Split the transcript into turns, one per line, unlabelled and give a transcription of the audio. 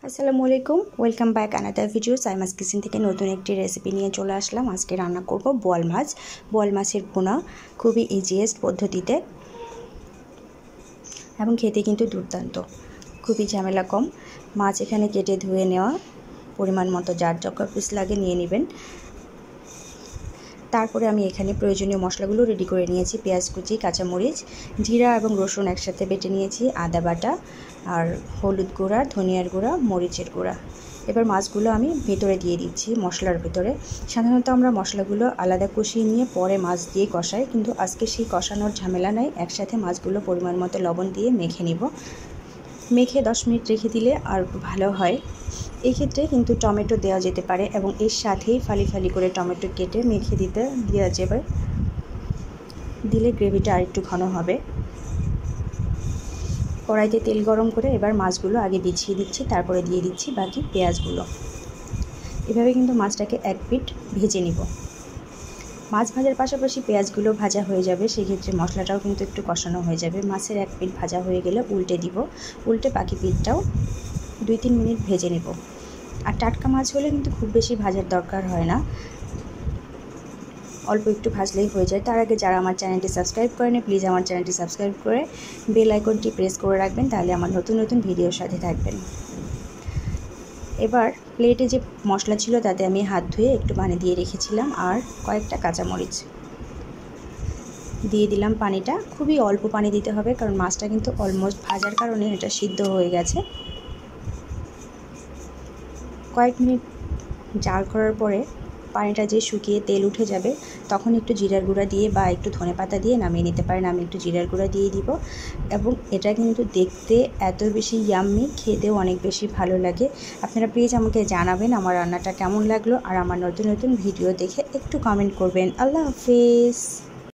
আসসালামু আলাইকুম, welcome back another video. Saima's kitchen থেকে নতুন একটি রেসিপি নিয়ে চলে আসলাম। আজকে রান্না করব বোয়াল মাছ। বোয়াল মাছের ভুনা খুবই ইজিয়েস্ট পদ্ধতিতে এবং খেতে কিন্তু দুর্দান্ত, খুবই ঝামেলা কম। মাছ এখানে কেটে ধুয়ে নেওয়া, পরিমাণ মতো যার যত পিস লাগে নিয়ে নেবেন। তারপরে আমি এখানে প্রয়োজনীয় মশলাগুলো রেডি করে নিয়েছি। পেঁয়াজ কুচি, কাঁচামরিচ, জিরা এবং রসুন একসাথে বেটে নিয়েছি, আদা বাটা আর হলুদ গুঁড়া, ধনিয়ার গুঁড়া, মরিচের গুঁড়া। এবার মাছগুলো আমি ভেতরে দিয়ে দিচ্ছি মশলার ভেতরে। সাধারণত আমরা মশলাগুলো আলাদা কষিয়ে নিয়ে পরে মাছ দিয়ে কষাই, কিন্তু আজকে সেই কষানোর ঝামেলা নাই। একসাথে মাছগুলো পরিমাণ মতো লবণ দিয়ে মেখে নিব। মেখে 10 মিনিট রেখে দিলে আর ভালো হয়। এই ক্ষেত্রে কিন্তু টমেটো দেওয়া যেতে পারে এবং এর সাথেই ফালি ফালি করে টমেটো কেটে মেখে দেওয়া যাবে। দিলে গ্রেভিটা আরেকটু ঘন হবে। কড়াইতে তেল গরম করে এবার মাছগুলো আগে বিছিয়ে দিচ্ছি, তারপরে দিয়ে দিচ্ছি বাকি পেঁয়াজগুলো। এভাবে কিন্তু মাছটাকে এক পিঠ ভেজে নিব। মাছ ভাজার পাশাপাশি পেঁয়াজগুলো ভাজা হয়ে যাবে, সেক্ষেত্রে মশলাটাও কিন্তু একটু কষানো হয়ে যাবে। মাছের এক পিঠ ভাজা হয়ে গেলে উল্টে দিব, উল্টে বাকি পিঠটাও 2-3 মিনিট ভেজে নেব। আর টাটকা মাছ হলে কিন্তু খুব বেশি ভাজার দরকার হয় না, অল্প একটু ভাজলেই হয়ে যায়। তার আগে যারা আমার চ্যানেলটি সাবস্ক্রাইব করেন, প্লিজ আমার চ্যানেলটি সাবস্ক্রাইব করে বেল আইকনটি প্রেস করে রাখবেন, তাহলে আমার নতুন নতুন ভিডিওর সাথে থাকবেন। এবার প্লেটে যে মশলা ছিল তাতে আমি হাত ধুয়ে একটু পানি দিয়ে রেখেছিলাম আর কয়েকটা কাঁচামরিচ দিয়ে দিলাম। পানিটা খুবই অল্প পানি দিতে হবে, কারণ মাছটা কিন্তু অলমোস্ট ভাজার কারণে এটা সিদ্ধ হয়ে গেছে। কয়েক মিনিট জাল করার পরে পানিটা যে শুকিয়ে তেল উঠে যাবে, তখন একটু জিরার গুঁড়া দিয়ে বা একটু ধনেপাতা দিয়ে নামিয়ে নিতে পারেন। আমি একটু জিরার গুঁড়া দিয়ে দিব এবং এটা কিন্তু দেখতে এত বেশি ইয়াম্মি, খেতেও অনেক বেশি ভালো লাগে। আপনারা প্লিজ আমাকে জানাবেন আমার রান্নাটা কেমন লাগলো, আর আমার নতুন নতুন ভিডিও দেখে একটু কমেন্ট করবেন। আল্লাহ হাফেজ।